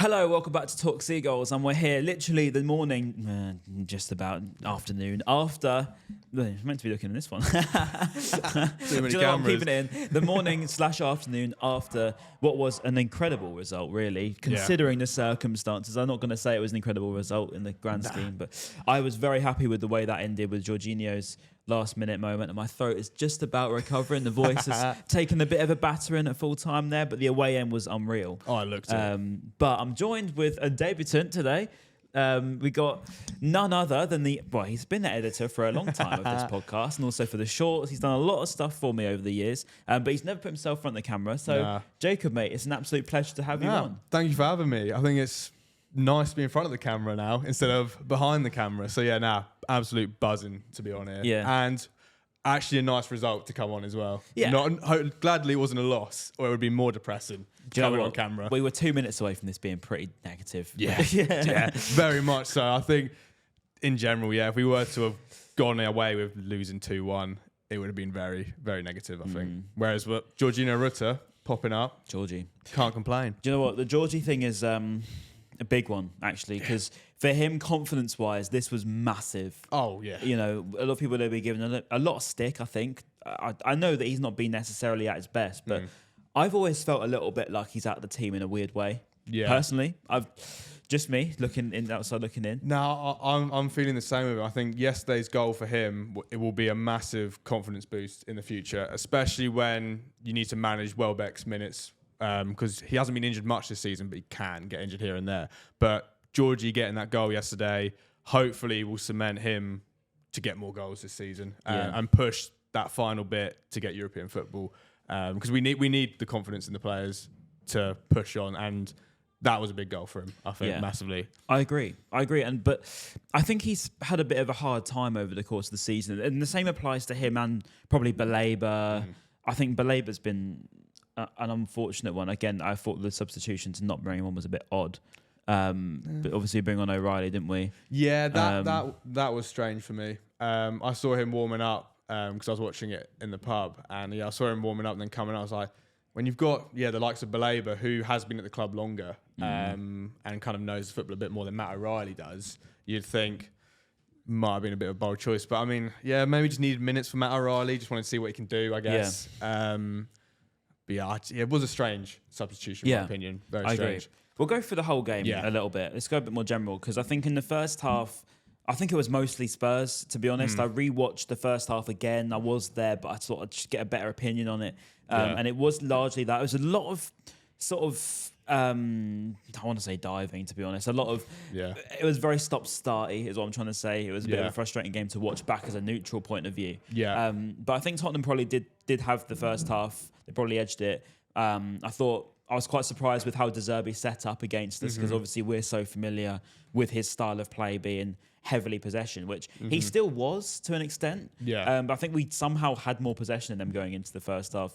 Hello, welcome back to Talk Seagulls, and we're here literally the morning, just about afternoon, after... Well, I'm meant to be looking at this one. Too many Do you know what? I'm cameras. keeping it in. The morning/afternoon after what was an incredible result, really, considering the circumstances. I'm not going to say it was an incredible result in the grand scheme, but I was very happy with the way that ended with Georginio's last-minute moment, and my throat is just about recovering. The voice has taken a bit of a battering at full time there, but the away end was unreal. Oh, I looked at it. But I'm joined with a debutant today. We got none other than he's been the editor for a long time of this podcast and also for the shorts. He's done a lot of stuff for me over the years, but he's never put himself in front of the camera. So, Jacob, mate, it's an absolute pleasure to have you on. Thank you for having me. I think it's nice to be in front of the camera now instead of behind the camera. So, absolute buzzing to be on here. Yeah. And actually a nice result to come on as well. Yeah. Gladly it wasn't a loss, or it would be more depressing. Coming on camera. We were 2 minutes away from this being pretty negative. Yeah, very much so. I think in general, if we were to have gone away with losing 2-1, it would have been very, very negative, I think. Whereas Georginio Rutter popping up, Georgie. Can't complain. Do you know what? The Georgie thing is a big one, actually, because for him, confidence-wise, this was massive. Oh, yeah. You know, a lot of people will be given a lot of stick, I think. I know that he's not been necessarily at his best, but I've always felt a little bit like he's out of the team in a weird way. Yeah. Personally, just me looking in outside looking in. No, I'm feeling the same with him. I think yesterday's goal for him, it will be a massive confidence boost in the future, especially when you need to manage Welbeck's minutes, because he hasn't been injured much this season, but he can get injured here and there. But Georgie getting that goal yesterday hopefully will cement him to get more goals this season and push that final bit to get European football. Because we need the confidence in the players to push on, and that was a big goal for him, I think, massively. I agree, but I think he's had a bit of a hard time over the course of the season, and the same applies to him and probably Baleba. I think Baleba's been an unfortunate one. Again, I thought the substitution to not bring him on was a bit odd. But obviously bring on O'Reilly, didn't we? Yeah, that was strange for me. I saw him warming up because I was watching it in the pub, and I saw him warming up and then coming out. I was like, when you've got the likes of Baleba, who has been at the club longer and kind of knows the football a bit more than Matt O'Reilly does, you'd think might have been a bit of a bold choice. But I mean, maybe just needed minutes for Matt O'Reilly. Just wanted to see what he can do, I guess. But it was a strange substitution, in my opinion. Very strange. Agree. We'll go through the whole game a little bit. Let's go a bit more general, because I think in the first half, I think it was mostly Spurs, to be honest. I rewatched the first half again. I was there, but I thought I'd just get a better opinion on it. And it was largely that. It was a lot of sort of, I want to say diving, to be honest. A lot of, it was very stop-starty, is what I'm trying to say. It was a bit of a frustrating game to watch back as a neutral point of view. But I think Tottenham probably did have the first half. They probably edged it. I thought I was quite surprised with how De Zerbi set up against us, because obviously we're so familiar with his style of play being heavily possession, which he still was to an extent. But I think we somehow had more possession than them going into the first half.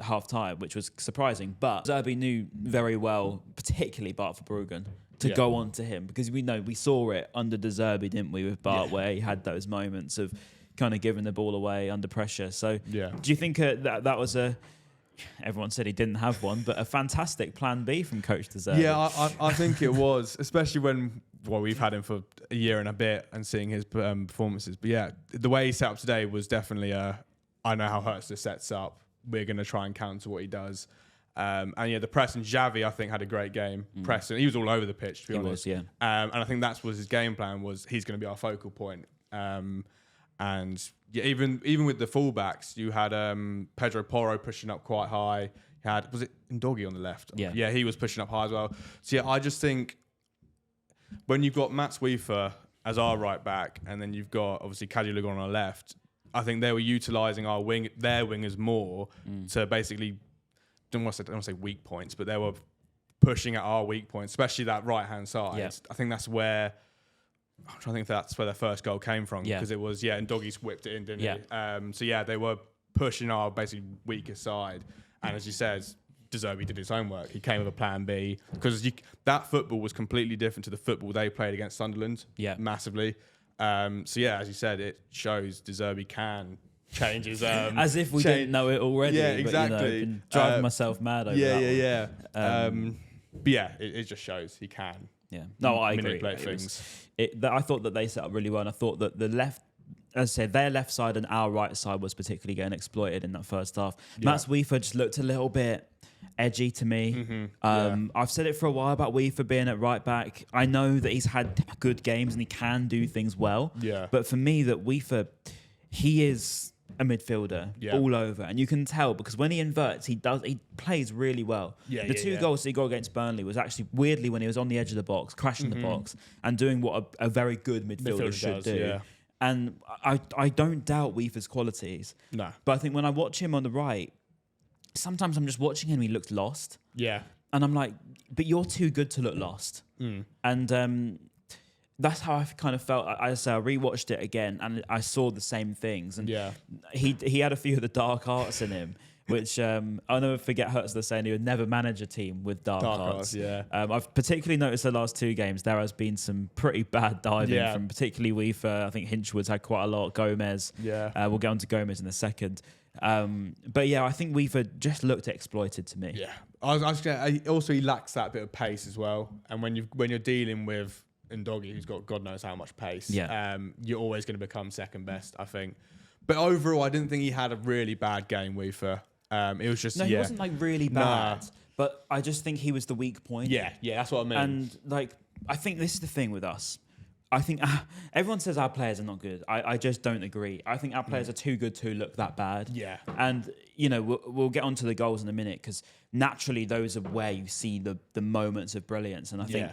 Half time, which was surprising. But Zerbi knew very well, particularly Bart Verbruggen, to go on to him, because we saw it under De Zerbi, didn't we, with Bart, where he had those moments of kind of giving the ball away under pressure. So do you think that was everyone said he didn't have one, but a fantastic plan B from Coach De Zerbi? I think it was, especially when we've had him for a year and a bit and seeing his performances. But the way he set up today was definitely I know how Hertzler sets up. We're going to try and counter what he does. And the press, and Xavi, I think, had a great game. Pressing, he was all over the pitch, to be honest. Was, and I think that's was his game plan, was he's going to be our focal point. And even with the fullbacks, you had Pedro Porro pushing up quite high. Was it Ndoghi on the left? Yeah, he was pushing up high as well. So I just think when you've got Matt Sweefer as our right back, and then you've got obviously Kaji Lugon on our left, I think they were utilising their wingers more to basically, I don't want to say weak points, but they were pushing at our weak points, especially that right-hand side. I think that's where, I'm trying to think if that's where their first goal came from, because it was, and Doggy's whipped it in, didn't he? They were pushing our basically weaker side. And as you said, De Zerbi did his homework. He came with a plan B, because that football was completely different to the football they played against Sunderland, massively. As you said, it shows De Zerbi can change his... As if we didn't know it already. Yeah, exactly. But, I've been driving myself mad over that one. But yeah, it just shows he can. Yeah. No, I agree. Manipulate things. I thought that they set up really well, and I thought that the left, as I said, their left side and our right side was particularly getting exploited in that first half. Yeah. Mats Wiefer just looked a little bit edgy to me. I've said it for a while about Wiefer being at right back. I know that he's had good games and he can do things well. Yeah. But for me, that Wiefer, he is a midfielder all over, and you can tell because when he inverts, he plays really well. The two goals he got against Burnley was actually weirdly when he was on the edge of the box, crashing the box, and doing what a very good midfielder should do. Yeah. And I don't doubt Wiefer's qualities. No. But I think when I watch him on the right, sometimes I'm just watching him, he looks lost. Yeah. And I'm like, but you're too good to look lost. And that's how I kind of felt. I rewatched it again and I saw the same things. And he had a few of the dark arts in him, which I'll never forget Hertzler saying he would never manage a team with dark arts. I've particularly noticed the last two games, there has been some pretty bad diving from particularly Wiefer. I think Hinchwood's had quite a lot. Gomez. We'll get on to Gomez in a second. But yeah, I think Wiefer just looked exploited to me. Yeah. Also, he lacks that bit of pace as well. And when you're dealing with Ndoggy, who's got God knows how much pace, you're always going to become second best, I think. But overall, I didn't think he had a really bad game, Wiefer. It was just he wasn't like really bad, but I just think he was the weak point. Yeah, that's what I mean. And like, I think this is the thing with us. I think everyone says our players are not good. I just don't agree. I think our players are too good to look that bad. Yeah. And, we'll get onto the goals in a minute because naturally those are where you see the moments of brilliance. And I think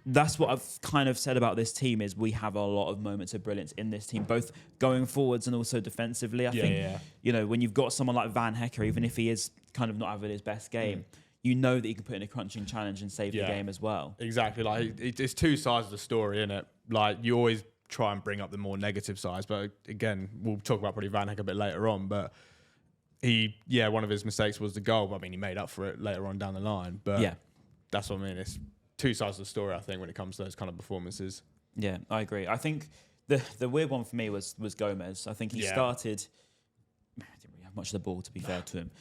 that's what I've kind of said about this team is we have a lot of moments of brilliance in this team, both going forwards and also defensively. I think, when you've got someone like Van Hecker, even if he is kind of not having his best game, you know that he can put in a crunching challenge and save the game as well. Exactly. Like it's two sides of the story, isn't it? Like you always try and bring up the more negative sides, but again, we'll talk about probably Van Hecker a bit later on. But one of his mistakes was the goal. I mean, he made up for it later on down the line. But that's what I mean. It's two sides of the story, I think, when it comes to those kind of performances. Yeah, I agree. I think the weird one for me was Gomez. I think he started. I didn't really have much of the ball, to be fair to him.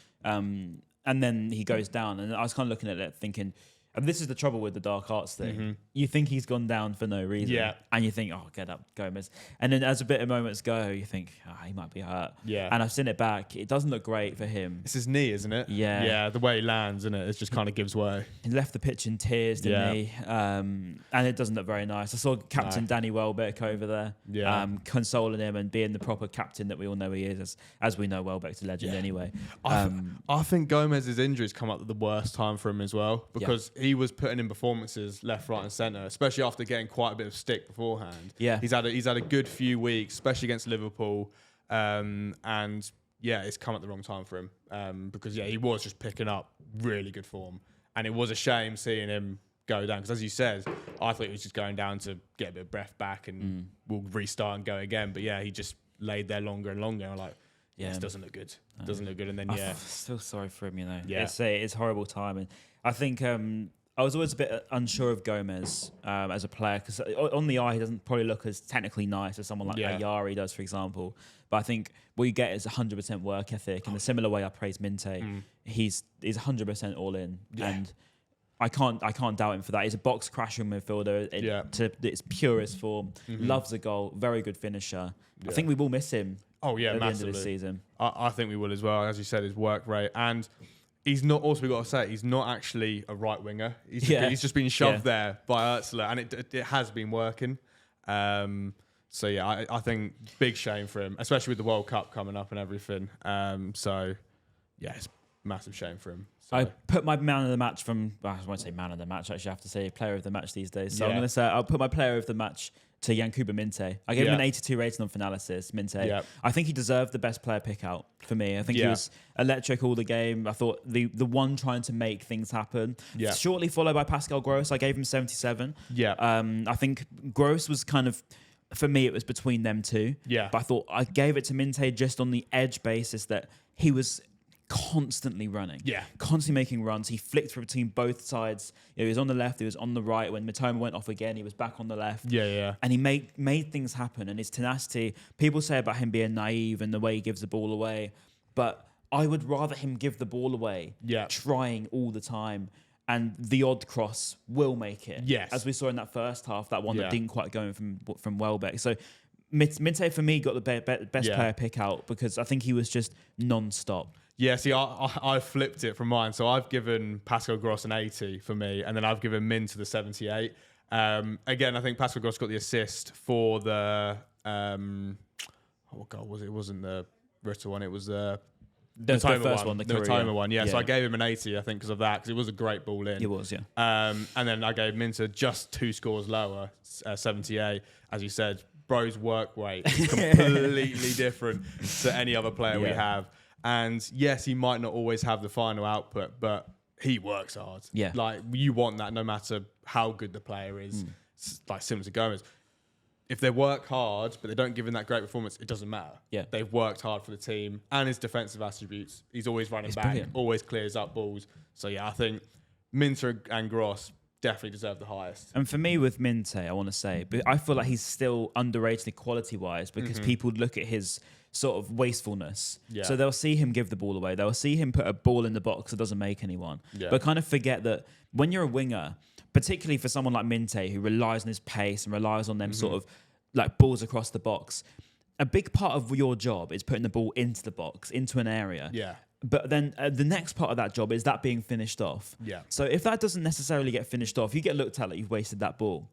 And then he goes down, and I was kind of looking at it thinking, and this is the trouble with the dark arts thing. You think he's gone down for no reason. And you think, oh, get up, Gomez. And then as a bit of moments go, you think, he might be hurt. And I've seen it back. It doesn't look great for him. It's his knee, isn't it? Yeah. The way he lands, isn't it? It just kind of gives way. He left the pitch in tears, didn't he? And it doesn't look very nice. I saw Captain Danny Welbeck over there consoling him and being the proper captain that we all know he is, as we know Welbeck's a legend anyway. I think Gomez's injuries come up at the worst time for him as well, because he was putting in performances left, right and centre, especially after getting quite a bit of stick beforehand. He's had a good few weeks, especially against Liverpool, and it's come at the wrong time for him, because he was just picking up really good form, and it was a shame seeing him go down, because as you said, I thought he was just going down to get a bit of breath back and we'll restart and go again, but he just laid there longer and longer. I'm like, this doesn't look good. It doesn't look good. And then I'm still sorry for him, it's horrible time. And I think I was always a bit unsure of Gomez as a player, because on the eye he doesn't probably look as technically nice as someone like Ayari does, for example. But I think what you get is 100% work ethic. In a similar way I praise Minte, he's 100% all in, and I can't doubt him for that. He's a box crashing midfielder to its purest form. Loves a goal, very good finisher. I think we will miss him. Oh yeah, at massively. the end of the season. I think we will as well. As you said, his work rate, and he's not. Also, we got to say he's not actually a right winger. He's just been shoved there by Hertzler, and it has been working. I think big shame for him, especially with the World Cup coming up and everything. It's a massive shame for him. So. I put my man of the match I won't say man of the match, actually I have to say player of the match these days. So I'm going to say I'll put my player of the match to Yankuba Minte. I gave him an 82 rating on Finalysis, Minte. I think he deserved the best player pick out for me. I think he was electric all the game. I thought the one trying to make things happen. Shortly followed by Pascal Gross. I gave him 77. I think Gross was kind of, for me, it was between them two. But I thought I gave it to Minte just on the edge basis that he was constantly running, constantly making runs. He flicked between both sides. He was on the left, he was on the right. When Mitoma went off again, he was back on the left. And he made things happen. And his tenacity, people say about him being naive and the way he gives the ball away, but I would rather him give the ball away, trying all the time. and the odd cross will make it. Yes. As we saw in that first half, that one that didn't quite go in from Welbeck. So Minte for me got the best player pick out because I think he was just non-stop. Yeah, see, I flipped it from mine. So I've given Pascal Gross an 80 for me, and then I've given Min to the 78. Again, I think Pascal Gross got the assist for the... what goal was it? It wasn't the Rutter one. It was the first one, the Matoma one. Yeah, so I gave him an 80, I think, because of that, because it was a great ball in. It was, yeah. And then I gave Minter just 2 scores lower, 78. As you said, bro's work rate is completely different to any other player we have. And yes, he might not always have the final output, but he works hard. Yeah. Like, you want that no matter how good the player is. Like, similar to Gomez. If they work hard, but they don't give him that great performance, it doesn't matter. Yeah. They've worked hard for the team and his defensive attributes. He's always running back, brilliant. always clears up balls. So, yeah, I think Minter and Gross definitely deserve the highest. And for me with Minte, I want to say, but I feel like he's still underrated quality-wise because people look at his sort of wastefulness. Yeah. So they'll see him give the ball away. They'll see him put a ball in the box that doesn't make anyone. Yeah. But kind of forget that when you're a winger, particularly for someone like Minte who relies on his pace and relies on them sort of like balls across the box, a big part of your job is putting the ball into the box, into an area. Yeah. But then the next part of that job is that being finished off. Yeah. So if that doesn't necessarily get finished off, you get looked at like you've wasted that ball,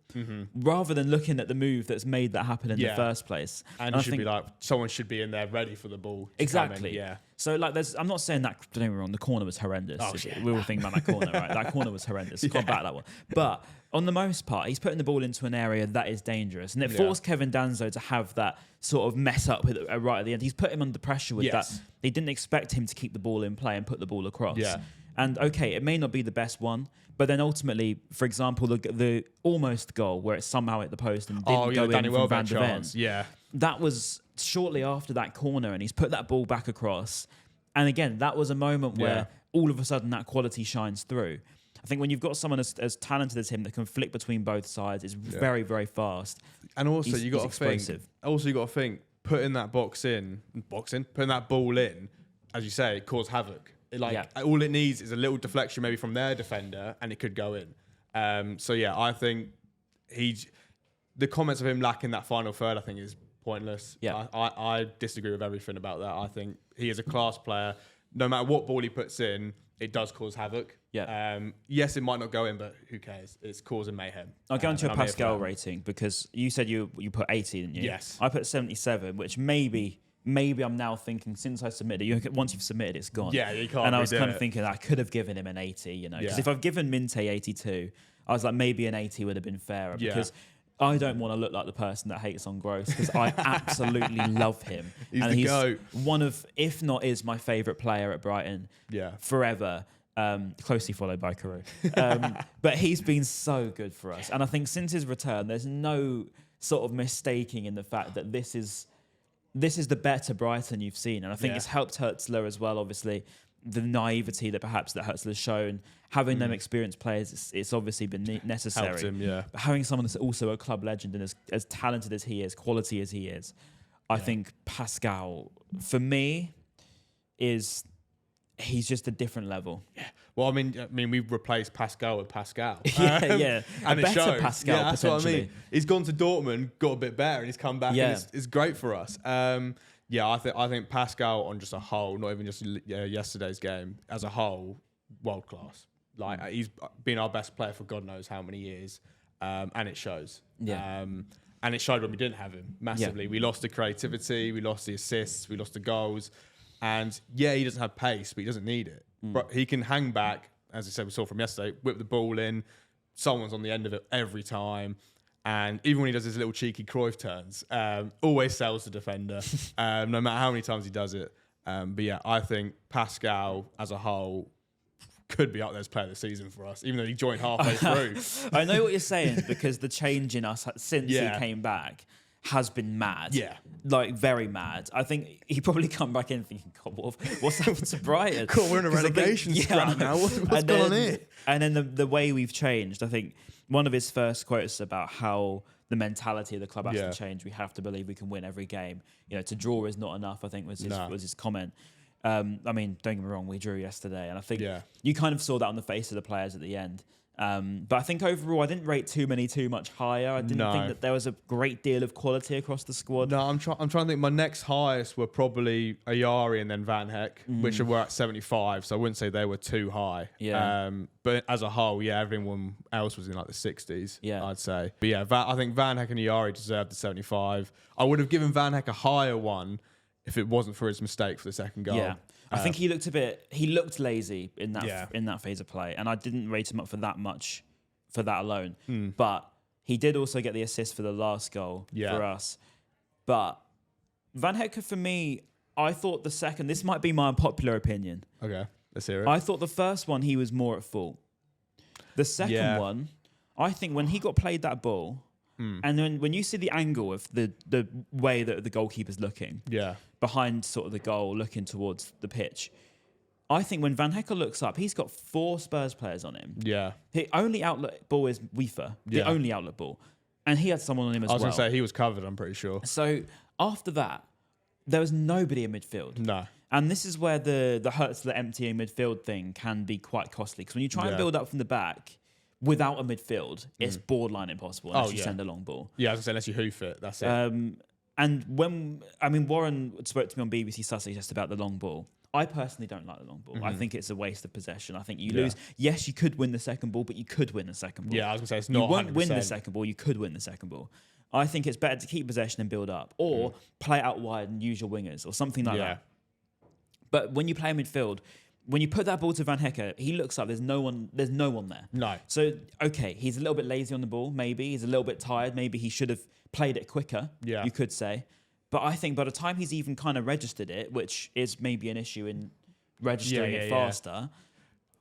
rather than looking at the move that's made that happen in the first place. And you should be like, someone should be in there ready for the ball. Exactly. Yeah. So like, I'm not saying that. Don't get me wrong. The corner was horrendous. Oh, yeah. We were thinking about that corner, right? That corner was horrendous. Can't back that one. But on the most part, he's putting the ball into an area that is dangerous, and it forced Kevin Danzo to have that sort of mess up with right at the end. He's put him under pressure with that. They didn't expect him to keep the ball in play and put the ball across. Yeah. And okay, it may not be the best one, but then ultimately, for example, the almost goal where it somehow hit the post and didn't go in from Van der Ven. Yeah. That was shortly after that corner, and he's put that ball back across. And again, that was a moment where all of a sudden that quality shines through. I think when you've got someone as talented as him that can flick between both sides, is very, very fast. And also, you got to think, putting that putting that ball in, as you say, cause havoc. All it needs is a little deflection, maybe from their defender, and it could go in. So yeah, I think the comments of him lacking that final third, I think, is pointless. Yeah. I disagree with everything about that. I think he is a class player. No matter what ball he puts in, it does cause havoc. Yeah. Yes, it might not go in, but who cares? It's causing mayhem. I'll go into your Pascal rating because you said you put 80, didn't you? Yes. I put 77, which maybe I'm now thinking since I submitted it, once you've submitted, it's gone. Yeah, you can't. And I was kind of thinking I could have given him an 80, you know, because if I've given Minte 82, I was like maybe an 80 would have been fairer because I don't want to look like the person that hates on Gross because I absolutely love him. He's GOAT. One of, if not is my favourite player at Brighton forever. Closely followed by Carew. But he's been so good for us. And I think since his return, there's no sort of mistaking in the fact that this is the better Brighton you've seen. And I think it's helped Hurtzler as well, obviously. The naivety that perhaps that Hurtzler's shown, having them experienced players, it's obviously been necessary. Helped him, But having someone that's also a club legend and as talented as he is, quality as he is, I think Pascal, for me, he's just a different level. Yeah. Well, I mean, we've replaced Pascal with Pascal. And a better shows. Pascal, that's what I potentially. mean. He's gone to Dortmund, got a bit better, and he's come back. And it's great for us. I think Pascal on just a whole, not even just yesterday's game, as a whole, world class. Like he's been our best player for God knows how many years, and it shows. Yeah. And it showed when we didn't have him massively. We lost the creativity, we lost the assists, we lost the goals. And he doesn't have pace, but he doesn't need it. But he can hang back, as I said, we saw from yesterday, whip the ball in. Someone's on the end of it every time. And even when he does his little cheeky Cruyff turns, always sells the defender, no matter how many times he does it. But yeah, I think Pascal as a whole could be up there as player of the season for us, even though he joined halfway through. I know what you're saying because the change in us since he came back has been mad. Yeah. Like, very mad. I think he probably come back in thinking, God, what's happened to Brighton? Cool, we're in a relegation scrap now. What's going on here? And then the way we've changed, I think one of his first quotes about how the mentality of the club has to change. We have to believe we can win every game. You know, to draw is not enough, I think was his comment. I mean, don't get me wrong, we drew yesterday, and I think you kind of saw that on the face of the players at the end. But I think overall, I didn't rate too much higher. I didn't think that there was a great deal of quality across the squad. No, I'm trying to think. My next highest were probably Ayari and then Van Heck, which were at 75. So I wouldn't say they were too high. Yeah. But as a whole, everyone else was in like the 60s. Yeah. I'd say. But yeah, I think Van Heck and Ayari deserved the 75. I would have given Van Heck a higher one if it wasn't for his mistake for the second goal. Yeah. I think he looked lazy in that phase of play, and I didn't rate him up for that much for that alone. But he did also get the assist for the last goal for us. But Van Heck, for me, I thought the second, this might be my unpopular opinion. Okay, let's hear it. I thought the first one, he was more at fault. The second one, I think when he got played that ball, and then when you see the angle of the way that the goalkeeper's looking, behind sort of the goal, looking towards the pitch, I think when Van Hecker looks up, he's got 4 Spurs players on him. Yeah. The only outlet ball is Weaver. The only outlet ball. And he had someone on him as well. I was going to say, he was covered, I'm pretty sure. So after that, there was nobody in midfield. No. And this is where the Hurtsler emptying midfield thing can be quite costly. Because when you try and build up from the back without a midfield, it's borderline impossible unless you send a long ball. Yeah, I was going to say, unless you hoof it, that's it. And Warren spoke to me on BBC Sussex just about the long ball. I personally don't like the long ball. I think it's a waste of possession. I think you lose. Yes, you could win the second ball, but you could win the second ball. Yeah, I was going to say, it's not 100%. You won't win the second ball, you could win the second ball. I think it's better to keep possession and build up, or play out wide and use your wingers, or something like that. But when you play midfield, when you put that ball to Van Hecker, he looks up. There's no one there. No. So okay, he's a little bit lazy on the ball. Maybe he's a little bit tired. Maybe he should have played it quicker. Yeah. You could say. But I think by the time he's even kind of registered it, which is maybe an issue in registering it faster,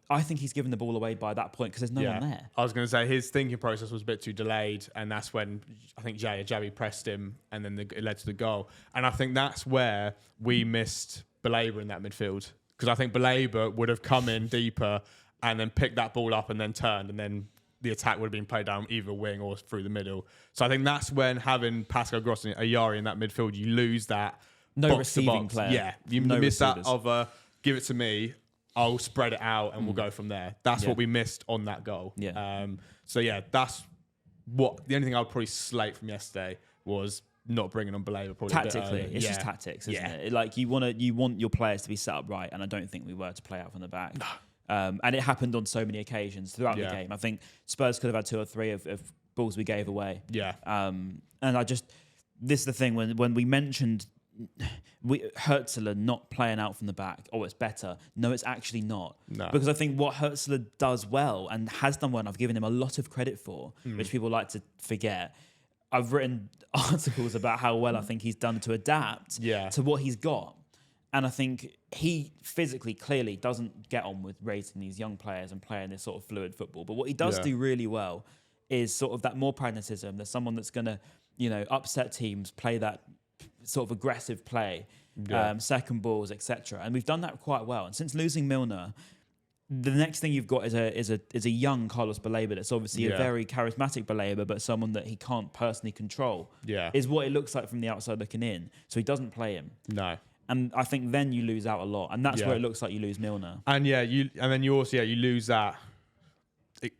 I think he's given the ball away by that point because there's no one there. I was going to say his thinking process was a bit too delayed, and that's when I think Javi pressed him, and then it led to the goal. And I think that's where we missed Baleba in that midfield, because I think Baleba would have come in deeper and then picked that ball up and then turned, and then the attack would have been played down either wing or through the middle. So I think that's when having Pascal Gross and Ayari in that midfield, you lose that receiving player. Yeah, you miss that of give it to me, I'll spread it out and we'll go from there. That's what we missed on that goal. Yeah. So yeah, that's what the only thing I would probably slate from yesterday was not bringing on Baleba. Probably tactically, it's just tactics, isn't it? Like you want your players to be set up right, and I don't think we were to play out from the back. And it happened on so many occasions throughout the game. I think Spurs could have had 2 or 3 of balls we gave away. Yeah. And this is the thing when we mentioned Hurtsler not playing out from the back. Oh, it's better. No, it's actually not. No. Because I think what Hurtsler does well and has done well, and I've given him a lot of credit for, which people like to forget. I've written articles about how well I think he's done to adapt to what he's got. And I think he physically, clearly doesn't get on with raising these young players and playing this sort of fluid football. But what he does do really well is sort of that more pragmatism. There's someone that's going to, upset teams, play that sort of aggressive play, second balls, etc. And we've done that quite well. And since losing Milner, the next thing you've got is a young Carlos Baleba that's obviously a very charismatic Baleba, but someone that he can't personally control. Yeah, is what it looks like from the outside looking in. So he doesn't play him. No. And I think then you lose out a lot, and that's where it looks like you lose Milner. And then you also you lose that.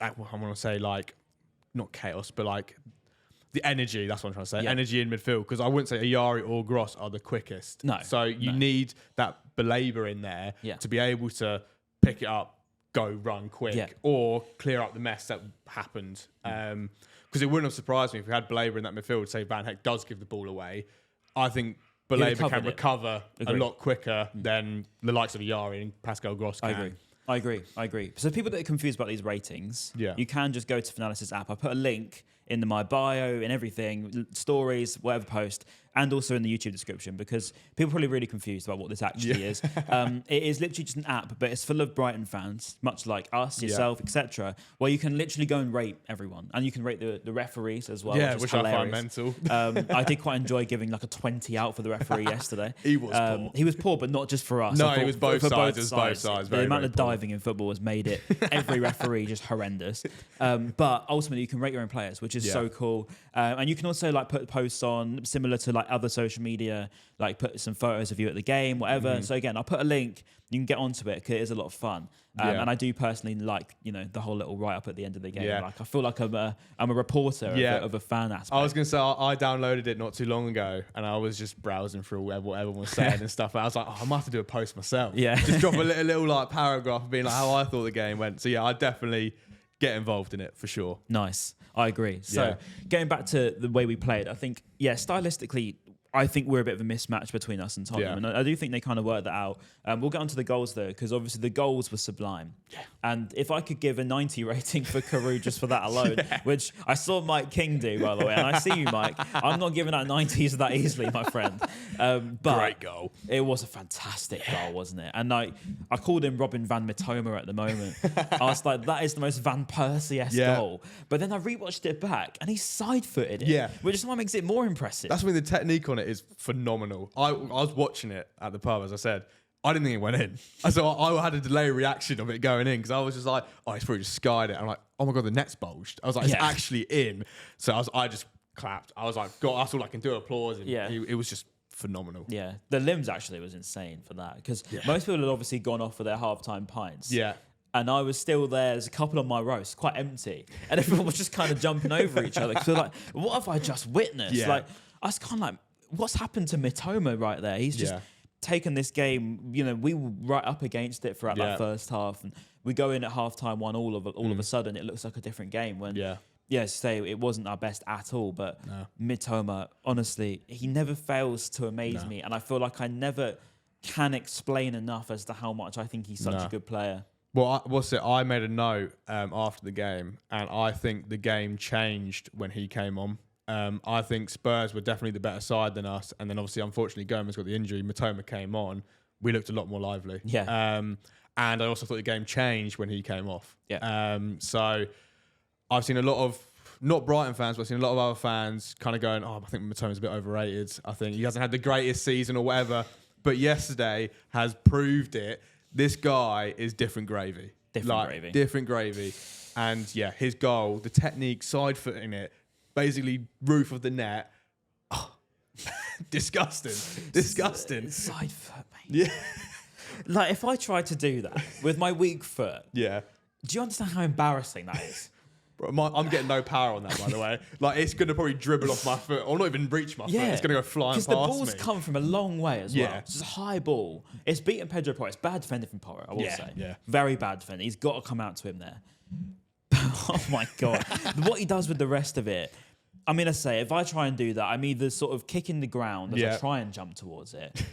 I want to say like, not chaos, but like the energy. That's what I'm trying to say. Yeah. Energy in midfield, because I wouldn't say Ayari or Gross are the quickest. No. So you need that Baleba in there to be able to pick it up, go run quick, or clear up the mess that happened. Because it wouldn't have surprised me if we had Baleba in that midfield. Say Van Heck does give the ball away. I think Baleba can recover a lot quicker than the likes of Ayari and Pascal Gross can. I agree. So people that are confused about these ratings, you can just go to Finalysis app. I put a link in my bio, in everything, stories, whatever post, and also in the YouTube description, because people are probably really confused about what this actually is. It is literally just an app, but it's full of Brighton fans, much like us, yourself, etc., where you can literally go and rate everyone, and you can rate the referees as well. Yeah, which I find mental. I did quite enjoy giving like a 20 out for the referee yesterday. He was poor. He was poor, but not just for us. No, it was both sides. It was both sides. The amount of diving in football has made it every referee just horrendous. But ultimately, you can rate your own players, which which is so cool. And you can also like put posts on similar to like other social media, like put some photos of you at the game, whatever. So again, I'll put a link. You can get onto it because it is a lot of fun. And I do personally like, the whole little write-up at the end of the game. Yeah. Like I feel like I'm a reporter of a fan aspect. I was going to say, I downloaded it not too long ago and I was just browsing through what everyone was saying and stuff. And I was like, I might have to do a post myself. Yeah. Just drop a little like paragraph of being like how I thought the game went. So yeah, I definitely get involved in it for sure. Nice. I agree. So going back to the way we played, I think, stylistically, I think we're a bit of a mismatch between us and Tottenham. And I do think they kind of worked that out. We'll get onto the goals though, because obviously the goals were sublime. Yeah. And if I could give a 90 rating for Carew just for that alone, which I saw Mike King do, by the way, and I see you, Mike. I'm not giving out 90s that easily, my friend. But great goal. It was a fantastic goal, wasn't it? And I called him Robin Van Mitoma at the moment. I was like, that is the most Van Persie-esque goal. But then I rewatched it back and he side-footed it, which is what makes it more impressive. That's when the technique on it is phenomenal. I was watching it at the pub, as I said. I didn't think it went in. So I had a delay reaction of it going in because I was just like, he's probably just skied it. I'm like, oh my God, the net's bulged. I was like, it's actually in. So I just clapped. I was like, God, that's all I can do, applause. And it was just phenomenal. Yeah. The limbs actually was insane for that because most people had obviously gone off for their halftime pints. Yeah. And I was still there. There's a couple on my roast, quite empty. And everyone was just kind of jumping over each other. Because like, what have I just witnessed? Yeah. Like, I was kind of like, what's happened to Mitoma right there? He's just taken this game. We were right up against it throughout that first half. And we go in at halftime one, all of a sudden, it looks like a different game. When, say it wasn't our best at all. But Mitoma, honestly, he never fails to amaze me. And I feel like I never can explain enough as to how much I think he's such a good player. Well, I made a note after the game, and I think the game changed when he came on. I think Spurs were definitely the better side than us, and then obviously, unfortunately, Gomez got the injury. Matoma came on. We looked a lot more lively. Yeah. And I also thought the game changed when he came off. Yeah. So I've seen a lot of, not Brighton fans, but I've seen a lot of other fans kind of going, I think Matoma's a bit overrated. I think he hasn't had the greatest season or whatever. But yesterday has proved it. This guy is different gravy. Different gravy. And his goal, the technique, side footing it, basically roof of the net. Oh, disgusting. Side foot, mate. Yeah. Like if I tried to do that with my weak foot. Yeah. Do you understand how embarrassing that is? Bro, I'm getting no power on that, by the way. Like, it's going to probably dribble off my foot or not even reach my foot. It's going to go flying past me. Because the ball's come from a long way as well. It's a high ball. It's beaten Pedro Porro. It's bad defending from Porro, I will say. Yeah. Very bad defending. He's got to come out to him there. Oh, my God. What he does with the rest of it, I'm going to say, if I try and do that, I'm either sort of kicking the ground as I try and jump towards it,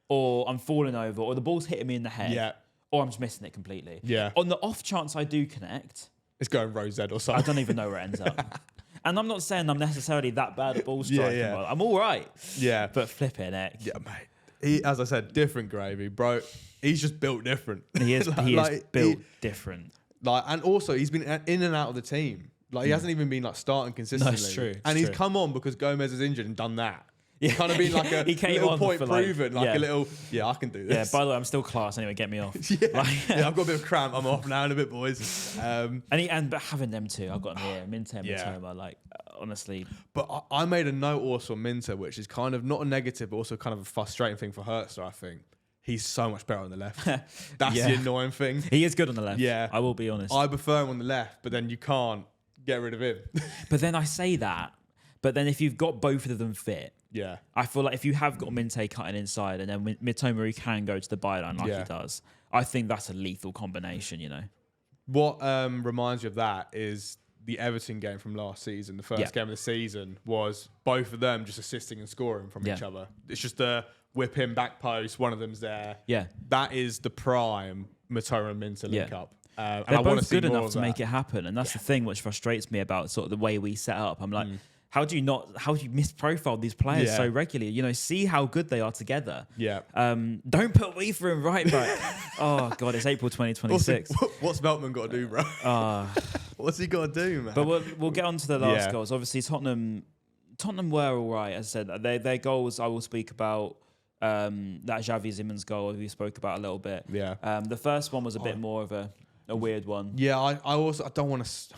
or I'm falling over, or the ball's hitting me in the head, or I'm just missing it completely. Yeah. On the off chance I do connect... It's going Rose or something. I don't even know where it ends up. And I'm not saying I'm necessarily that bad at ball striking. Well. I'm all right. Yeah. But flipping heck. Yeah, mate. He, as I said, different gravy, bro. He's just built different. He is built different. And also, he's been in and out of the team. He hasn't even been starting consistently. That's true. He's come on because Gomez is injured and done that. Yeah. Kind of been like a little point proven, a little, I can do this. Yeah, by the way, I'm still class anyway, get me off. I've got a bit of cramp. I'm off now in a bit, boys. But having them two, I've got them here, Minter and Mitoma, honestly. But I made a note also on Minter, which is kind of not a negative, but also kind of a frustrating thing for Hertzler, I think. He's so much better on the left. That's the annoying thing. He is good on the left. Yeah. I will be honest. I prefer him on the left, but then you can't get rid of him. But then I say that, but then if you've got both of them fit, I feel like if you have got Minte cutting inside and then Mitoma who can go to the byline like he does, I think that's a lethal combination, What reminds you of that is the Everton game from last season. The first game of the season was both of them just assisting and scoring from each other. It's just a whip in back post, one of them's there. Yeah. That is the prime Mitoma and Minter link up. And they're both good enough to make it happen. And that's the thing which frustrates me about sort of the way we set up. I'm like... How do you misprofile these players so regularly? See how good they are together. Yeah. Don't put Weaver in right back. Oh God, it's April 2026. What's Veltman got to do, bro? What's he got to do, man? But we'll get on to the last goals. Obviously, Tottenham were all right. As I said, their goals I will speak about. That Xavi Simmons goal we spoke about a little bit. Yeah. The first one was a bit more of a weird one. Yeah. I don't want to.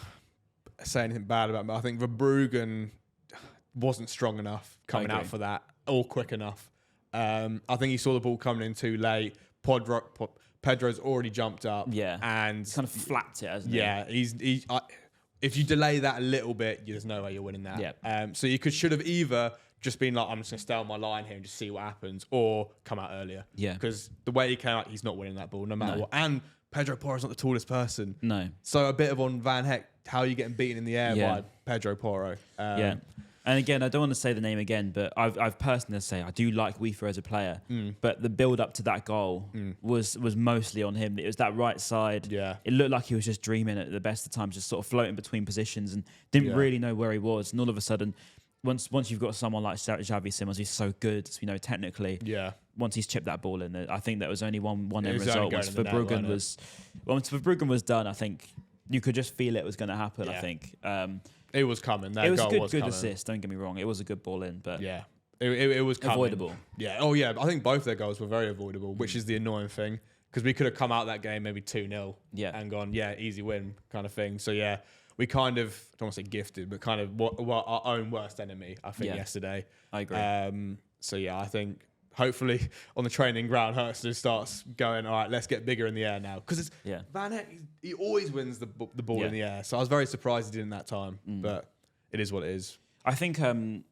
say anything bad about him, but I think Verbruggen wasn't strong enough coming out for that or quick enough. I think he saw the ball coming in too late. Pedro's already jumped up. Yeah. And he's kind of flapped it, hasn't he? Yeah. If you delay that a little bit, there's no way you're winning that. Yeah. So you should have either just been like, I'm just going to stay on my line here and just see what happens, or come out earlier. Yeah. Because the way he came out, he's not winning that ball no matter what. And Pedro Porro's not the tallest person. No. So a bit of on Van Heck, how are you getting beaten in the air by Pedro Porro? Yeah. And again, I don't want to say the name again, but I've personally say I do like Weaver as a player, but the build up to that goal was mostly on him. It was that right side. Yeah. It looked like he was just dreaming at the best of times, just sort of floating between positions and didn't really know where he was. And all of a sudden, once you've got someone like Xavi Simons, who's so good, technically. Yeah. Once he's chipped that ball in, I think there was only one end result. Once Verbruggen was done, I think you could just feel it was going to happen. Yeah. I think. It was coming. It was a good assist. Don't get me wrong. It was a good ball in, but yeah, it was coming. Avoidable. Yeah. Oh yeah. I think both their goals were very avoidable, which is the annoying thing, because we could have come out that game maybe 2-0. Yeah. And gone, easy win kind of thing. So yeah, we kind of, I don't want to say gifted, but kind of were our own worst enemy. I think yesterday. I agree. So yeah, I think hopefully on the training ground, Hurst starts going, all right, let's get bigger in the air now. Because Van Heck, he always wins the ball in the air. So I was very surprised he did in that time. But it is what it is. I think the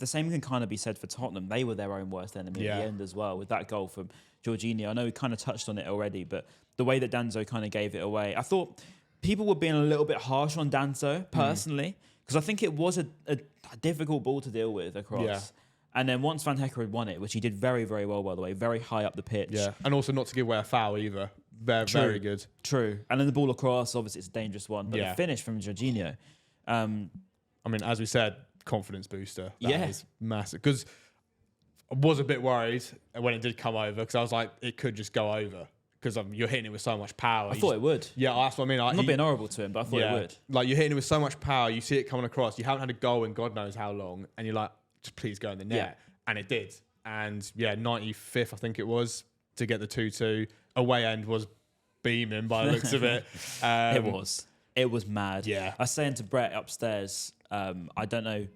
same can kind of be said for Tottenham. They were their own worst enemy at the end as well, with that goal from Georginio. I know we kind of touched on it already, but the way that Danzo kind of gave it away, I thought people were being a little bit harsh on Danzo, personally, because I think it was a difficult ball to deal with across. Yeah. And then once Van Hecker had won it, which he did very, very well, by the way, very high up the pitch. Yeah, and also not to give away a foul either. Very good. True. And then the ball across, obviously it's a dangerous one. But the finish from Georginio. I mean, as we said, confidence booster. That is massive. Because I was a bit worried when it did come over, because I was like, it could just go over. Because you're hitting it with so much power. I thought it would. Yeah, that's what I mean. I'm not being horrible to him, but I thought it would. Like, you're hitting it with so much power, you see it coming across, you haven't had a goal in God knows how long, and you're like, just please go in the net. Yeah. And it did. And 95th, I think it was, to get the 2-2. Away end was beaming by the looks of it. It was mad. Yeah. I was saying to Brett upstairs, I don't know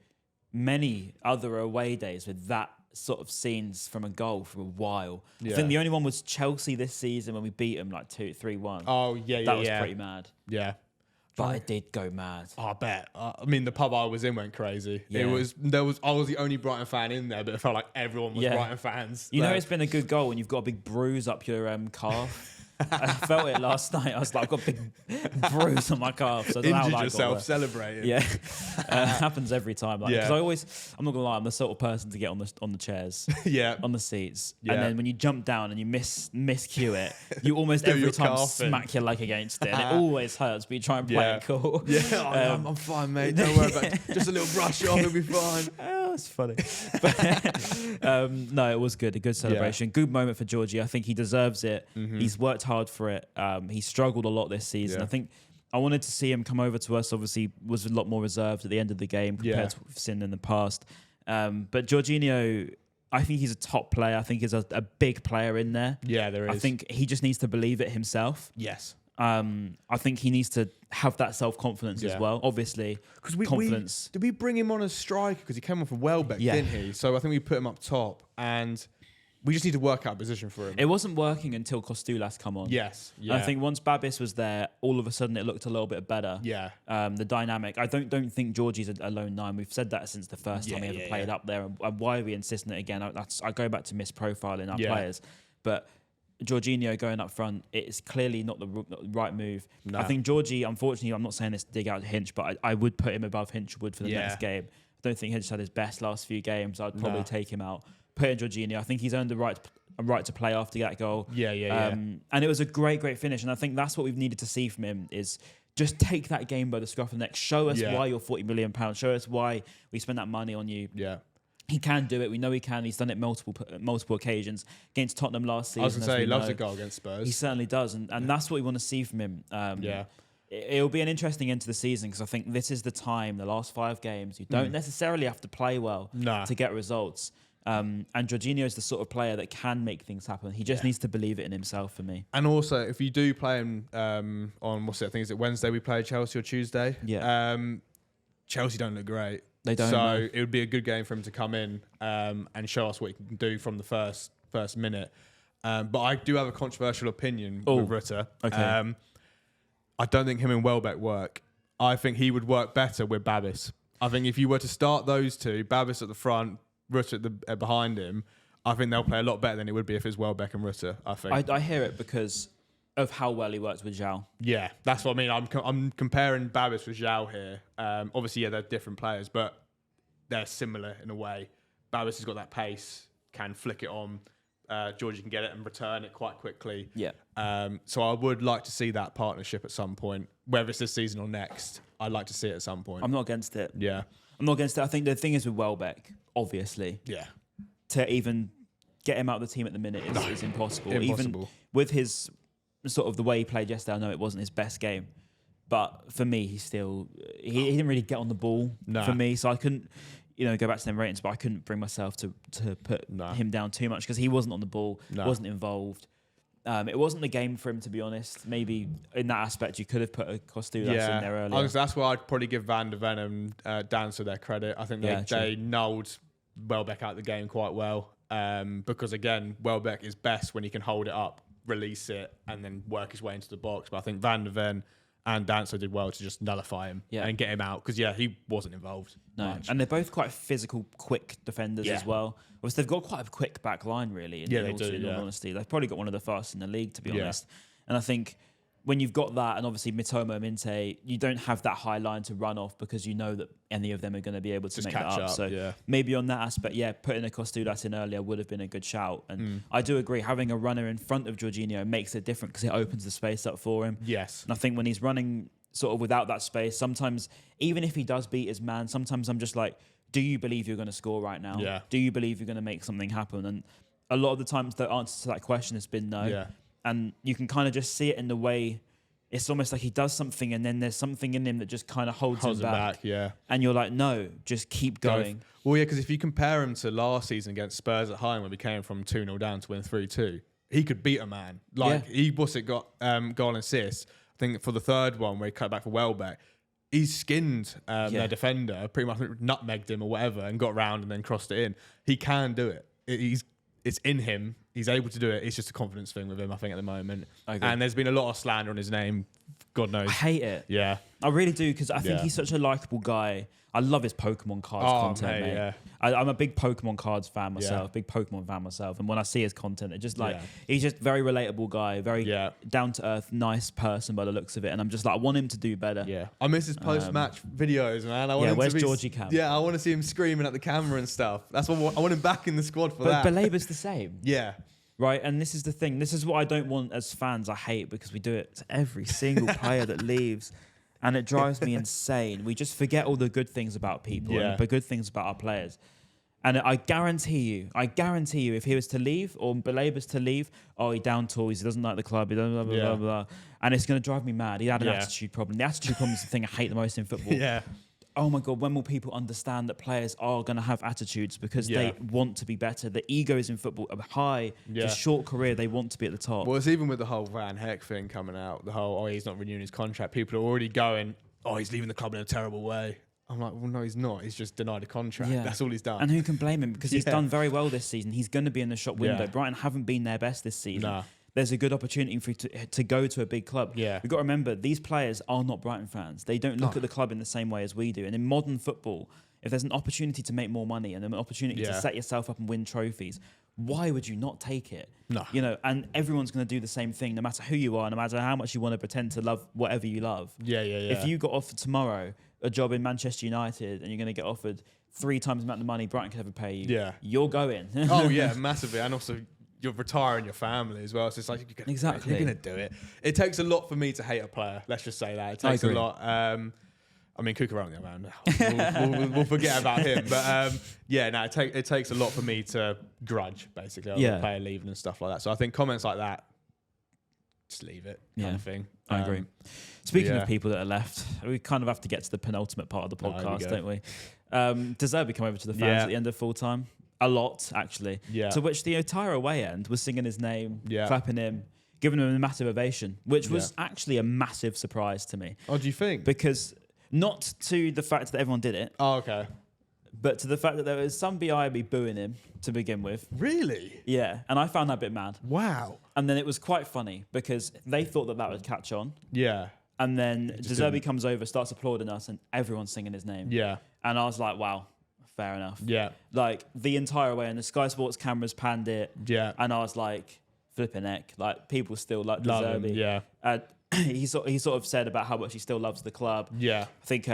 many other away days with that sort of scenes from a goal for a while. Yeah. I think the only one was Chelsea this season when we beat them like 2-3-1. Oh, yeah. That was pretty mad. Yeah. But it did go mad. Oh, I bet. I mean, the pub I was in went crazy. Yeah. I was the only Brighton fan in there, but it felt like everyone was Brighton fans. You know, it's been a good goal when you've got a big bruise up your calf. I felt it last night. I was like, I've got a big bruise on my calf. So I don't know how Injured yourself celebrating. Yeah. It happens every time. Because I'm not gonna lie, I'm the sort of person to get on the chairs, on the seats, and then when you jump down and you miscue it, you almost every time smack your leg against it, and it always hurts. But you try and play it cool. Yeah, I'm fine, mate. Don't worry about it. Just a little brush off, it'll be fine. That's funny. But, no, it was good. A good celebration. Good moment for Georgie. I think he deserves it. He's worked hard for it. He struggled a lot this season. I think I wanted to see him come over to us. Obviously, was a lot more reserved at the end of the game compared to what we've seen in the past. But Georginio, I think he's a top player. I think he's a big player in there. Yeah, there is. I think he just needs to believe it himself. Yes. I think he needs to have that self-confidence as well. Obviously, confidence. Did we bring him on as striker? Because he came on for Welbeck, didn't he? So I think we put him up top, and we just need to work out a position for him. It wasn't working until Costulas come on. Yes. Yeah. And I think once Babis was there, all of a sudden it looked a little bit better. Yeah. The dynamic. I don't think Georgie's a lone nine. We've said that since the first time he ever played up there. And why are we insisting it again? I go back to misprofiling our players. But Georginio going up front, it's clearly not the right move. No. I think Georgie, unfortunately, I'm not saying this to dig out Hinch, but I would put him above Hinchwood for the next game. I don't think Hinch had his best last few games. I'd probably take him out. Put in Georginio. I think he's earned the right to play after that goal. And it was a great finish. And I think that's what we've needed to see from him is just take that game by the scruff of the neck. Show us why you're £40 million. Show us why we spent that money on you. Yeah. He can do it. We know he can. He's done it multiple occasions against Tottenham last season. I was going to say, he loves a goal against Spurs. He certainly does. And that's what we want to see from him. It'll be an interesting end to the season because I think this is the time, the last 5 games, you don't necessarily have to play well to get results. And Georginio is the sort of player that can make things happen. He just needs to believe it in himself for me. And also, if you do play him on, I think is it Wednesday we play Chelsea or Tuesday? Yeah. Chelsea don't look great. They don't. So it would be a good game for him to come in and show us what he can do from the first minute. But I do have a controversial opinion with Rutter. Okay. I don't think him and Welbeck work. I think he would work better with Babis. I think if you were to start those two, Babis at the front, Rutter behind him, I think they'll play a lot better than it would be if it's Welbeck and Rutter, I think. I hear it because of how well he works with Zhao. Yeah, that's what I mean. I'm comparing Babis with Zhao here. Obviously, they're different players, but they're similar in a way. Babis has got that pace, can flick it on. Georgie can get it and return it quite quickly. Yeah. So I would like to see that partnership at some point, whether it's this season or next. I'd like to see it at some point. I'm not against it. Yeah. I'm not against it. I think the thing is with Welbeck, obviously. Yeah. To even get him out of the team at the minute is impossible. Impossible. Even with his sort of the way he played yesterday, I know it wasn't his best game. But for me, he didn't really get on the ball for me. So I couldn't, go back to them ratings, but I couldn't bring myself to put him down too much because he wasn't on the ball, wasn't involved. It wasn't the game for him, to be honest. Maybe in that aspect, you could have put a Costulas in there earlier. That's why I'd probably give Van de Ven and Dancer their credit. I think they nulled Welbeck out of the game quite well because, again, Welbeck is best when he can hold it up, release it, and then work his way into the box. But I think Van de Ven and Dancer did well to just nullify him and get him out because, he wasn't involved. Much. And they're both quite physical, quick defenders as well. Obviously, they've got quite a quick back line, really. In all honesty. They've probably got one of the fastest in the league, to be honest. And I think when you've got that, and obviously Mitoma and Minte, you don't have that high line to run off because you know that any of them are going to be able to make that up. So maybe on that aspect, putting a Costulas in earlier would have been a good shout. And I do agree, having a runner in front of Georginio makes it different because it opens the space up for him. Yes. And I think when he's running sort of without that space, sometimes, even if he does beat his man, sometimes I'm just like, do you believe you're going to score right now? Yeah. Do you believe you're going to make something happen? And a lot of the times the answer to that question has been no. Yeah. And you can kind of just see it in the way it's almost like he does something and then there's something in him that just kind of holds him back. Yeah. And you're like, no, just keep going. Well, yeah, because if you compare him to last season against Spurs at home when we came from 2-0 down to win 3-2, he could beat a man. He got goal and assist. I think for the third one where he cut back for Welbeck, he skinned their defender, pretty much nutmegged him or whatever and got round and then crossed it in. He can do it. It's in him. He's able to do it. It's just a confidence thing with him, I think, at the moment. And there's been a lot of slander on his name. God knows. I hate it. Yeah. I really do because I think he's such a likable guy. I love his Pokemon cards content, mate. Yeah. I'm a big Pokemon cards fan myself, big Pokemon fan myself. And when I see his content, it just he's just very relatable guy, very down to earth, nice person by the looks of it. And I'm just like, I want him to do better. Yeah. I miss his post-match videos, man. I want him where's to be, Georgie Cam? Yeah, I want to see him screaming at the camera and stuff. That's what I want him back in the squad for that. But Labour's the same. Yeah. Right, and this is the thing. This is what I don't want as fans. I hate because we do it to every single player that leaves. And it drives me insane. We just forget all the good things about people and the good things about our players. And I guarantee you, if he was to leave or Belaber's to leave, he down tools, he doesn't like the club, he doesn't blah, blah, blah, blah. And it's going to drive me mad. He had an attitude problem. The attitude problem is the thing I hate the most in football. Yeah. Oh my God, when will people understand that players are going to have attitudes because they want to be better? The egos in football are high. Just short career, they want to be at the top. Well, it's even with the whole Van Heck thing coming out, the whole, he's not renewing his contract. People are already going, he's leaving the club in a terrible way. I'm like, well, no, he's not. He's just denied a contract. Yeah. That's all he's done. And who can blame him? Because he's done very well this season. He's going to be in the shop window. Brighton haven't been their best this season. Nah. There's a good opportunity for you to go to a big club. Yeah. We've got to remember, these players are not Brighton fans. They don't look at the club in the same way as we do. And in modern football, if there's an opportunity to make more money and an opportunity to set yourself up and win trophies, why would you not take it? No. And everyone's going to do the same thing, no matter who you are, no matter how much you want to pretend to love whatever you love. Yeah. If you got offered tomorrow a job in Manchester United and you're going to get offered 3 times the amount of money Brighton could ever pay you, you're going. Oh, yeah, massively. And also, you're retiring your family as well. So it's like, you're going to do it. It takes a lot for me to hate a player. Let's just say that. It takes a lot. I mean, Cucurella on the other hand, we'll forget about him. But it takes a lot for me to grudge, basically, a player leaving and stuff like that. So I think comments like that, just leave it kind of thing. I agree. Speaking of people that are left, we kind of have to get to the penultimate part of the podcast, don't we? De Zerbi come over to the fans at the end of full time. a lot, actually. Yeah. To which the entire away end was singing his name, Yeah. clapping him, giving him a massive ovation, which was actually a massive surprise to me. Oh, do you think? Because not to the fact that everyone did it, Oh, okay. but to the fact that there was some BIB booing him to begin with. Really? Yeah, and I found that a bit mad. Wow. And then it was quite funny because they thought that would catch on. Yeah. And then De Zerbi comes over, starts applauding us, and everyone's singing his name. Yeah. And I was like, wow, fair enough. Yeah. Like, the entire way, and the Sky Sports cameras panned it. Yeah. And I was like, flipping heck. Like, people still like De Love Zerbi. him, yeah. And he sort of said about how much he still loves the club. Yeah. I think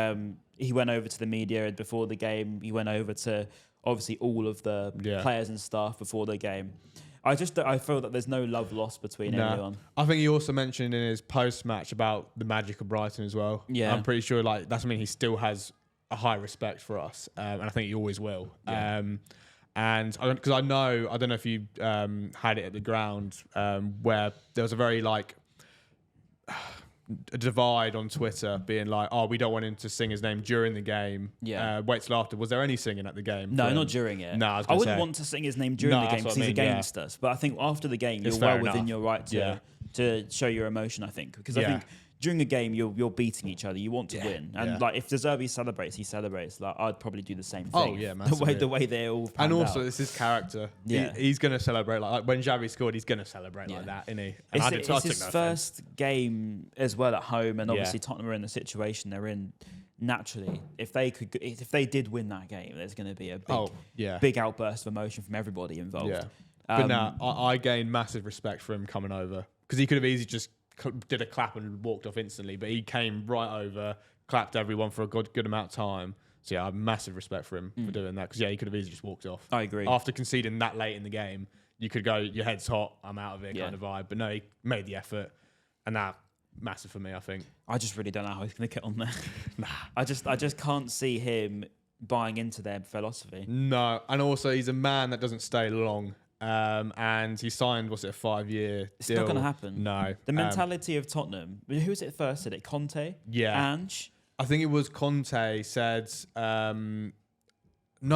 he went over to the media before the game. He went over to, obviously, all of the players and staff before the game. I feel that there's no love lost between anyone. I think he also mentioned in his post-match about the magic of Brighton as well. Yeah. I'm pretty sure like that's something he still has a high respect for us, and I think he always will. Yeah. And because I don't know if you had it at the ground where there was a very like a divide on Twitter being like, oh, we don't want him to sing his name during the game. Yeah. Wait till after. Was there any singing at the game? No, not during it. No, I wouldn't want to sing his name during the game because he's against us. But I think after the game, It's you're well fair within enough. your right to show your emotion, I think. Because I think during a game, you're beating each other. You want to win. And like if De Zerbi celebrates, he celebrates. Like I'd probably do the same thing. Oh, yeah, massively. The way they all And panned also, out. it's his character. Yeah. He's going to celebrate like when Xavi scored. He's going to celebrate like that, isn't he? And It's his first game as well at home, and obviously Tottenham are in the situation they're in. Naturally, if they did win that game, there's going to be a big outburst of emotion from everybody involved. Yeah, but no, I gained massive respect for him coming over because he could have easily just did a clap and walked off instantly, but he came right over, clapped everyone for a good amount of time. So yeah, I have massive respect for him for doing that because he could have easily just walked off. I agree. After conceding that late in the game, you could go, your head's hot, I'm out of it kind of vibe. But no, he made the effort, and that massive for me, I think. I just really don't know how he's going to get on there. Nah. I just can't see him buying into their philosophy. No, and also he's a man that doesn't stay long. And he signed, was it a 5-year deal? It's not going to happen. No. The mentality of Tottenham. Who was it first? Did it Conte? Yeah. Ange? I think it was Conte said. No,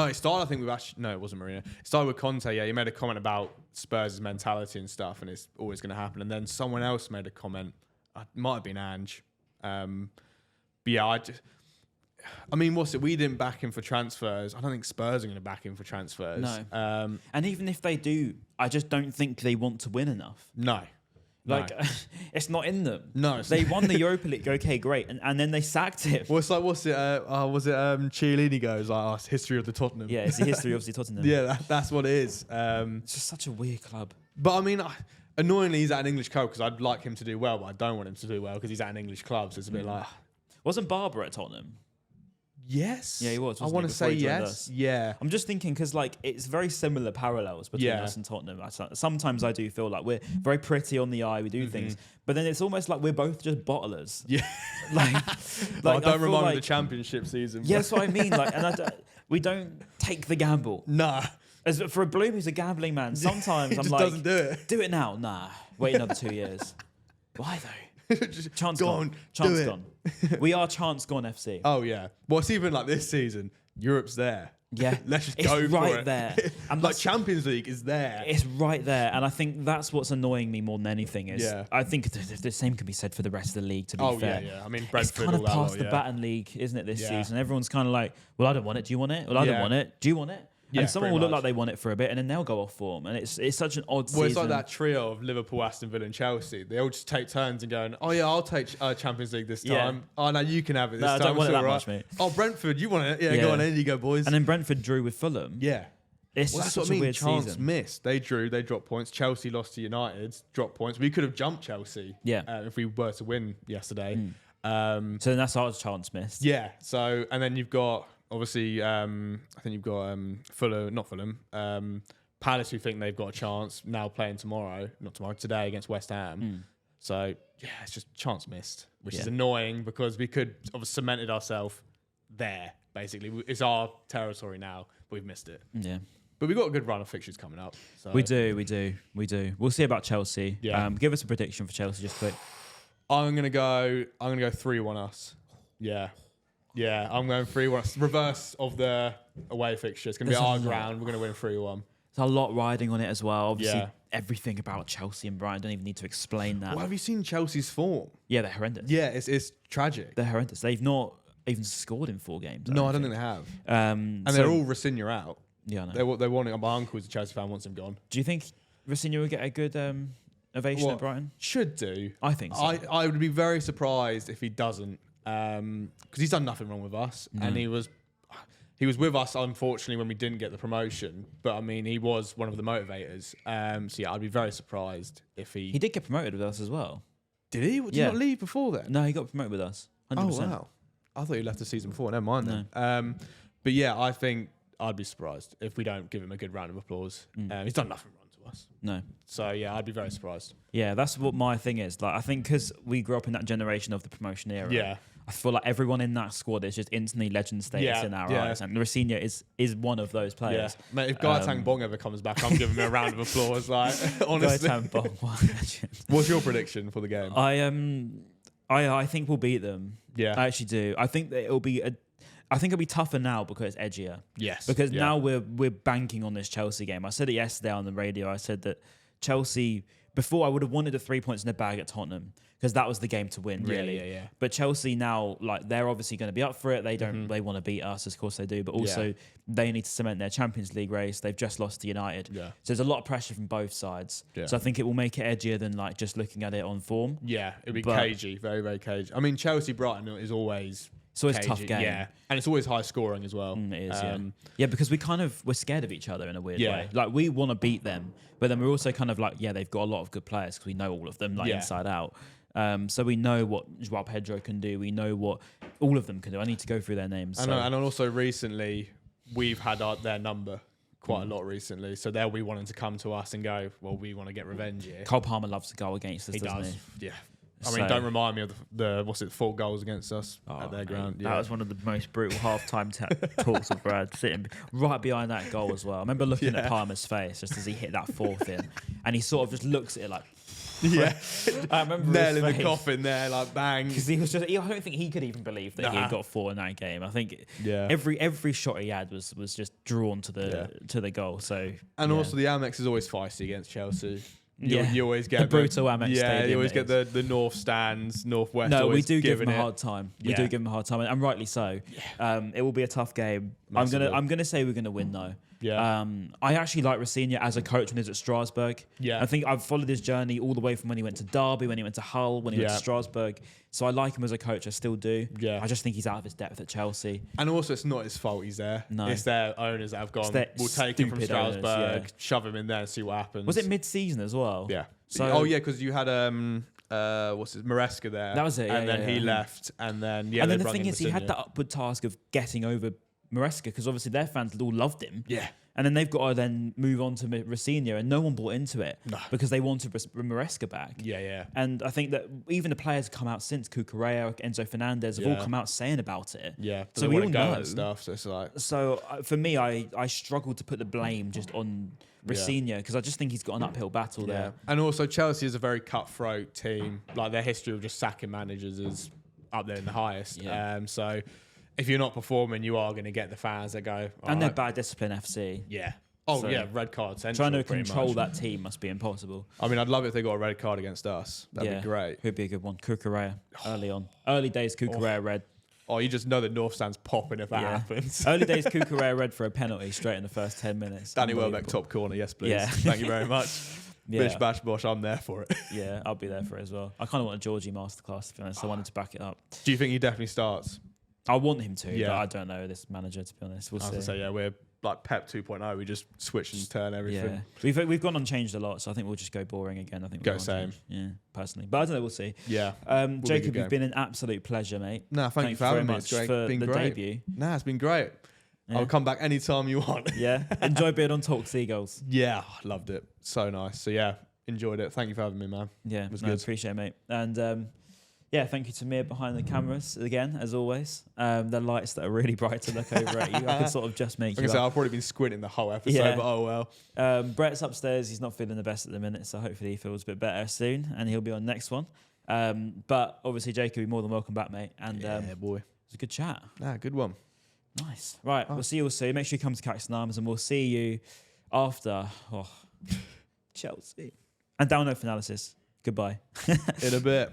it started. I think with actually. No, it wasn't Mourinho. It started with Conte. Yeah, he made a comment about Spurs' mentality and stuff, and it's always going to happen. And then someone else made a comment. It might have been Ange. But yeah, I mean, what's it? We didn't back him for transfers. I don't think Spurs are going to back him for transfers. No. And even if they do, I just don't think they want to win enough. No. Like, it's not in them. No. They won the Europa League. Okay, great. And then they sacked him. Well, it's like, what's it? Was it Chiellini goes, like, oh, it's history of the Tottenham. Yeah, it's the history, obviously, Tottenham. Yeah, that's what it is. It's just such a weird club. But I mean, annoyingly, he's at an English club because I'd like him to do well, but I don't want him to do well because he's at an English club. So it's a bit like... Wasn't Barber at Tottenham? Yes. Yeah, he was. I want to say yes. Us? Yeah. I'm just thinking because like it's very similar parallels between us and Tottenham. Sometimes I do feel like we're very pretty on the eye. We do things, but then it's almost like we're both just bottlers. Yeah. like I don't remind me of the championship season. Yeah, that's what I mean. Like, and we don't take the gamble. Nah. As for a Bloom who's a gambling man, sometimes I'm just like, doesn't do it. Do it now. Nah. Wait another 2 years. Why though? Chance gone. Chance gone. We are chance gone FC. Oh yeah. Well, it's even like this season. Europe's there. Yeah. Let's just it's go for right it. there. And like Champions League is there. It's right there. And I think that's what's annoying me more than anything is I think the same can be said for the rest of the league, to be fair. Yeah. I mean, Brentford, it's kind of all that past lot, the Baton League, isn't it, this Yeah. season? Everyone's kind of like, well, I don't want it. Do you want it? Well, I don't want it. Do you want it? Yeah, and someone will pretty look much. like they want it for a bit, and then they'll go off form. And it's such an odd season. Well, it's like that trio of Liverpool, Aston Villa, and Chelsea. They all just take turns and going, "Oh yeah, I'll take Champions League this time. Yeah. Oh no, you can have it this No, I time. don't want it It's that all much, mate. Oh, Brentford, you want it? Yeah, go on, in you go, boys. And then Brentford drew with Fulham. yeah, It's well, just that's such what I a mean. weird Chance season. missed. They drew. They dropped points. Chelsea lost to United. Dropped points. We could have jumped Chelsea. Yeah. If we were to win yesterday. So then that's our chance missed. Yeah. So and then you've got obviously I think you've got Fulham. Palace, who think they've got a chance now playing today against West Ham. So yeah, it's just chance missed, which is annoying because we could have cemented ourselves there. Basically, it's our territory now, but we've missed it. Yeah. But we've got a good run of fixtures coming up. So. We do. We'll see about Chelsea. Yeah. Give us a prediction for Chelsea, just quick. I'm gonna go 3-1 us. Yeah. I'm going 3-1. Reverse of the away fixture. It's going to be our ground. We're going to win 3-1. There's a lot riding on it as well. Obviously, everything about Chelsea and Brighton, don't even need to explain that. Well, have you seen Chelsea's form? Yeah, they're horrendous. Yeah, it's tragic. They're horrendous. They've not even scored in 4 games. No, I don't think they have. And they're all Rosinha out. Yeah, I know. They want it. My uncle, who's a Chelsea fan, wants him gone. Do you think Rosinha will get a good ovation at Brighton? Should do. I think so. I would be very surprised if he doesn't, because he's done nothing wrong with us, and he was with us, unfortunately, when we didn't get the promotion. But I mean, he was one of the motivators. So yeah, I'd be very surprised if he did get promoted with us as well. Did he? Did he not leave before then? No, he got promoted with us. 100%. Oh wow! I thought he left the season before. Never mind then. But yeah, I think I'd be surprised if we don't give him a good round of applause. He's done nothing wrong to us. No. So yeah, I'd be very surprised. Yeah, that's what my thing is. Like, I think because we grew up in that generation of the promotion era. Yeah. I feel like everyone in that squad is just instantly legend status in our eyes, and Rosinha is one of those players. Yeah. Mate, if Gaetang Bong ever comes back, I'm giving him a round of applause. Like, honestly. Gaetang Bong, what a legend. What's your prediction for the game? I think we'll beat them. Yeah, I actually do. I think that I think it'll be tougher now because it's edgier. Yes, because now we're banking on this Chelsea game. I said it yesterday on the radio. I said that Chelsea, before I would have wanted the 3 points in the bag at Tottenham, because that was the game to win, really. Yeah. But Chelsea now, like, they're obviously going to be up for it. They don't. They want to beat us, of course they do. But also, they need to cement their Champions League race. They've just lost to United. Yeah. So there's a lot of pressure from both sides. Yeah. So I think it will make it edgier than like just looking at it on form. Yeah, it'll be cagey, very, very cagey. I mean, Chelsea-Brighton is always... It's always a cagey. tough game. Yeah, and it's always high scoring as well. It is, yeah, because we're scared of each other in a weird way. Like, we want to beat them, but then we're also kind of like, they've got a lot of good players because we know all of them, inside out. So we know what João Pedro can do. We know what all of them can do. I need to go through their names. And also recently, we've had their number quite a lot recently. So they'll be wanting to come to us and go, well, we want to get revenge here. Cole Palmer loves to go against us, doesn't he? Yeah. I mean, don't remind me of the 4 goals against us at their ground. That was one of the most brutal half-time talks of Brad, sitting right behind that goal as well. I remember looking at Palmer's face just as he hit that 4th in, and he sort of just looks at it like... Yeah. I remember nail in the coffin there, like bang. Because he was just... I don't think he could even believe that he had got 4 in that game. I think every shot he had was just drawn to the goal. So also the Amex is always feisty against Chelsea. You always get the brutal Amex Stadium. You always get the North stands, Northwest. No, we do give him a hard time. We do give him a hard time, and rightly so. It will be a tough game. Massively. I'm gonna say we're gonna win though. Yeah. I actually like Rosinha as a coach when he was at Strasbourg. Yeah. I think I've followed his journey all the way from when he went to Derby, when he went to Hull, when he went to Strasbourg. So I like him as a coach. I still do. Yeah. I just think he's out of his depth at Chelsea. And also, it's not his fault he's there. No. It's their owners that have gone, we'll take him from Strasbourg, shove him in there and see what happens. Was it mid-season as well? Yeah. So, because you had Maresca there. That was it. And then he left, and then and then the thing is, he had that upward task of getting over Maresca because obviously their fans all loved him. Yeah. And then they've got to then move on to Rosinha, and no one bought into it because they wanted Maresca back. Yeah. And I think that even the players come out since Cucurella, Enzo Fernandez have all come out saying about it. Yeah. So we all know and stuff. So it's like. So for me, I struggle to put the blame just on Rosinha because I just think he's got an uphill battle there. And also Chelsea is a very cutthroat team. Like their history of just sacking managers is up there in the highest. Yeah. So if you're not performing, you are going to get the fans that go. And they're bad discipline FC. Yeah. Oh, yeah, red card central. Trying to control that team must be impossible. I mean, I'd love it if they got a red card against us. That'd be great. Who'd be a good one? Cucurella, early on. Early days, Cucurella red. Oh, you just know the North stand's popping if that happens. Early days, Cucurella red for a penalty straight in the first 10 minutes. Danny Welbeck, top corner. Yes, please. Yeah. Thank you very much. Bish, bash, bosh, I'm there for it. Yeah, I'll be there for it as well. I kind of want a Georgie masterclass, to be honest. I wanted to back it up. Do you think he definitely starts? I want him to, but I don't know this manager, to be honest. We'll see. I was going to say, we're like Pep 2.0. We just switch and turn everything. Yeah. We've gone unchanged a lot, so I think we'll just go boring again. I think we'll go same. Yeah, personally. But I don't know, we'll see. Yeah. Jacob, you've been an absolute pleasure, mate. No, thank you for having me. It's great. For the debut. Nah, it's been great. Yeah. I'll come back anytime you want. Yeah. Enjoy being on Talk Seagulls. Yeah, loved it. So nice. So yeah, enjoyed it. Thank you for having me, man. Yeah, it was good. Appreciate it, mate. And yeah, thank you to Mir behind the cameras again, as always. The lights that are really bright to look over at you. I can sort of just make you. I've probably been squinting the whole episode, but oh well. Brett's upstairs. He's not feeling the best at the minute, so hopefully he feels a bit better soon, and he'll be on next one. But obviously, Jacob, you're more than welcome back, mate. And boy, it was a good chat. Good one. Nice. Right, we'll see you all soon. Make sure you come to Caxton Arms, and we'll see you after Chelsea. And download for analysis. Goodbye. In a bit.